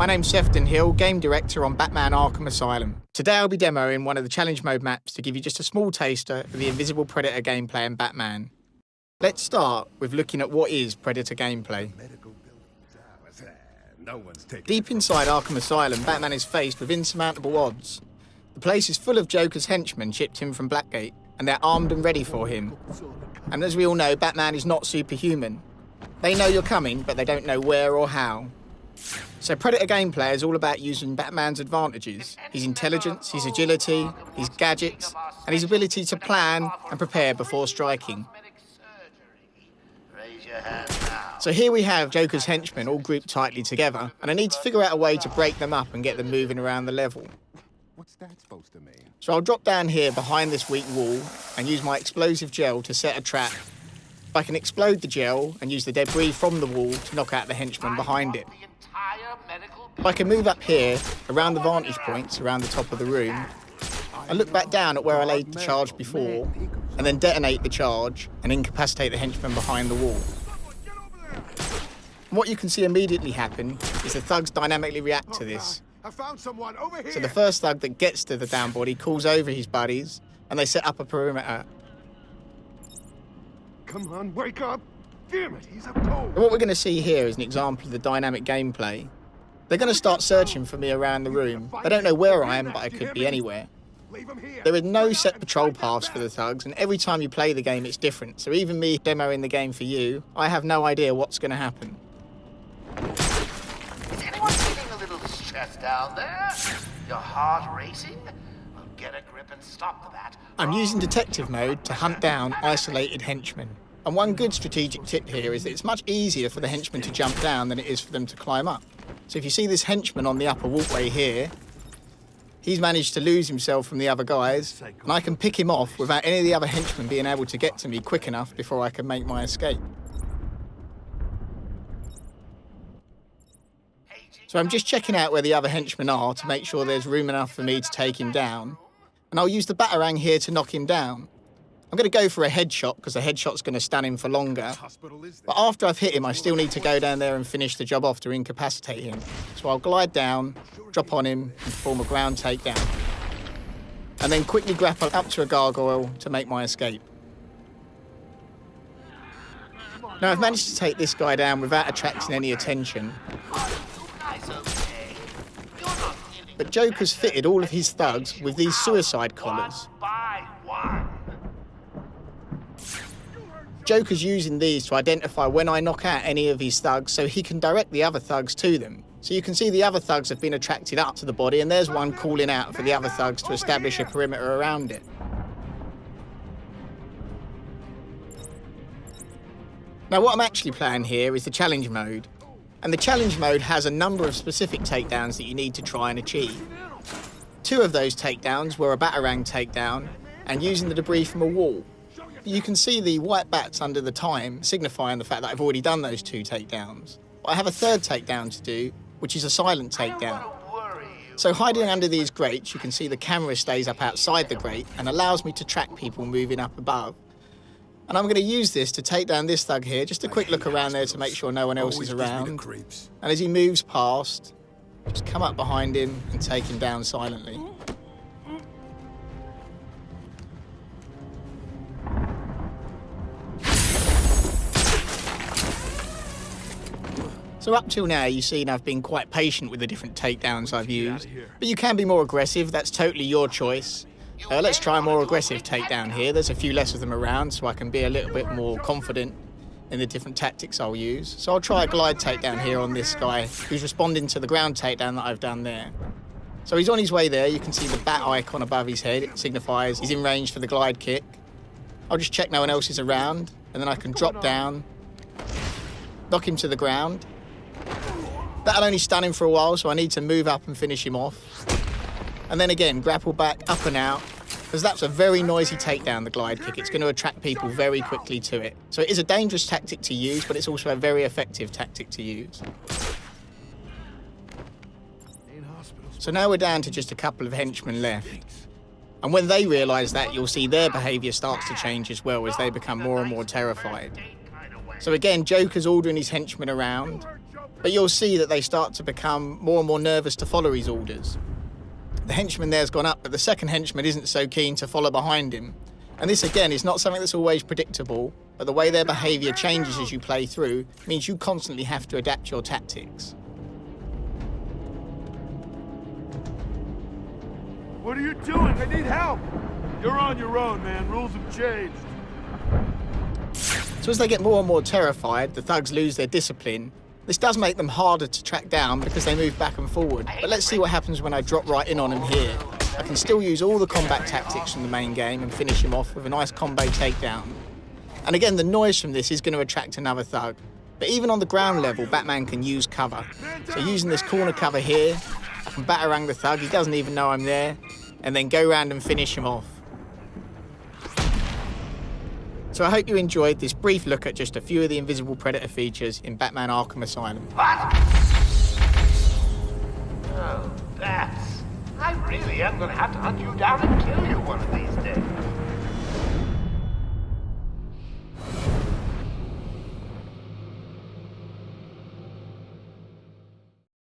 my name's Sefton Hill, Game Director on Batman Arkham Asylum. Today I'll be demoing one of the challenge mode maps to give you just a small taster of the Invisible Predator gameplay in Batman. Let's start with looking at what is Predator gameplay. Deep inside Arkham Asylum, Batman is faced with insurmountable odds. The place is full of Joker's henchmen shipped in from Blackgate, and they're armed and ready for him. And as we all know, Batman is not superhuman. They know you're coming, but they don't know where or how. So Predator gameplay is all about using Batman's advantages, his intelligence, his agility, his gadgets, and his ability to plan and prepare before striking. So here we have Joker's henchmen all grouped tightly together, and I need to figure out a way to break them up and get them moving around the level. What's that supposed to mean? So I'll drop down here behind this weak wall and use my explosive gel to set a trap. If I can explode the gel and use the debris from the wall to knock out the henchmen behind it. If I can move up here, around the vantage points, around the top of the room, and look back down at where I laid the charge before, and then detonate the charge and incapacitate the henchmen behind the wall. And what you can see immediately happen is the thugs dynamically react to this. I found someone over here. So the first thug that gets to the down body calls over his buddies, and they set up a perimeter. Come on, wake up! Damn it, he's up cold. And what we're going to see here is an example of the dynamic gameplay. They're going to start searching for me around the room. They don't know where I am, but I could be anywhere. There are no set patrol paths for the thugs, and every time you play the game, it's different. So even me demoing the game for you, I have no idea what's going to happen. Is anyone feeling a little stressed down there? Your heart racing? Well, get a grip and stop that. I'm using detective mode to hunt down isolated henchmen. And one good strategic tip here is that it's much easier for the henchmen to jump down than it is for them to climb up. So if you see this henchman on the upper walkway here, he's managed to lose himself from the other guys, and I can pick him off without any of the other henchmen being able to get to me quick enough before I can make my escape. So I'm just checking out where the other henchmen are to make sure there's room enough for me to take him down. And I'll use the batarang here to knock him down. I'm going to go for a headshot because a headshot's going to stun him for longer. But after I've hit him, I still need to go down there and finish the job off to incapacitate him. So I'll glide down, drop on him, and perform a ground takedown. And then quickly grapple up to a gargoyle to make my escape. Now I've managed to take this guy down without attracting any attention. But Joker's fitted all of his thugs with these suicide collars. Joker's using these to identify when I knock out any of his thugs so he can direct the other thugs to them. So you can see the other thugs have been attracted up to the body, and there's one calling out for the other thugs to establish a perimeter around it. Now what I'm actually playing here is the challenge mode. And the challenge mode has a number of specific takedowns that you need to try and achieve. 2 of those takedowns were a batarang takedown and using the debris from a wall. You can see the white bats under the time, signifying the fact that I've already done those 2 takedowns. But I have a 3rd takedown to do, which is a silent takedown. So hiding under these grates, you can see the camera stays up outside the grate and allows me to track people moving up above. And I'm going to use this to take down this thug here, just a quick look around there to make sure no one else is around. And as he moves past, just come up behind him and take him down silently. So up till now, you've seen I've been quite patient with the different takedowns I've used. But you can be more aggressive, that's totally your choice. Let's try a more aggressive takedown here. There's a few less of them around, so I can be a little bit more confident in the different tactics I'll use. So I'll try a glide takedown here on this guy, who's responding to the ground takedown that I've done there. So he's on his way there. You can see the bat icon above his head. It signifies he's in range for the glide kick. I'll just check no one else is around, and then I can drop down, knock him to the ground. That'll only stun him for a while, so I need to move up and finish him off. And then again, grapple back, up and out, because that's a very noisy takedown, the glide kick. It's going to attract people very quickly to it. So it is a dangerous tactic to use, but it's also a very effective tactic to use. So now we're down to just a couple of henchmen left. And when they realise that, you'll see their behaviour starts to change as well as they become more and more terrified. So again, Joker's ordering his henchmen around. But you'll see that they start to become more and more nervous to follow his orders. The henchman there's gone up, but the second henchman isn't so keen to follow behind him. And this, again, is not something that's always predictable, but the way their behaviour changes as you play through means you constantly have to adapt your tactics. What are you doing? I need help! You're on your own, man. Rules have changed. So as they get more and more terrified, the thugs lose their discipline. This does make them harder to track down because they move back and forward. But let's see what happens when I drop right in on him here. I can still use all the combat tactics from the main game and finish him off with a nice combo takedown. And again, the noise from this is going to attract another thug. But even on the ground level, Batman can use cover. So using this corner cover here, I can batarang the thug, he doesn't even know I'm there, and then go round and finish him off. So I hope you enjoyed this brief look at just a few of the Invisible Predator features in Batman Arkham Asylum. What? Oh, bats. I really am going to have to hunt you down and kill you one of these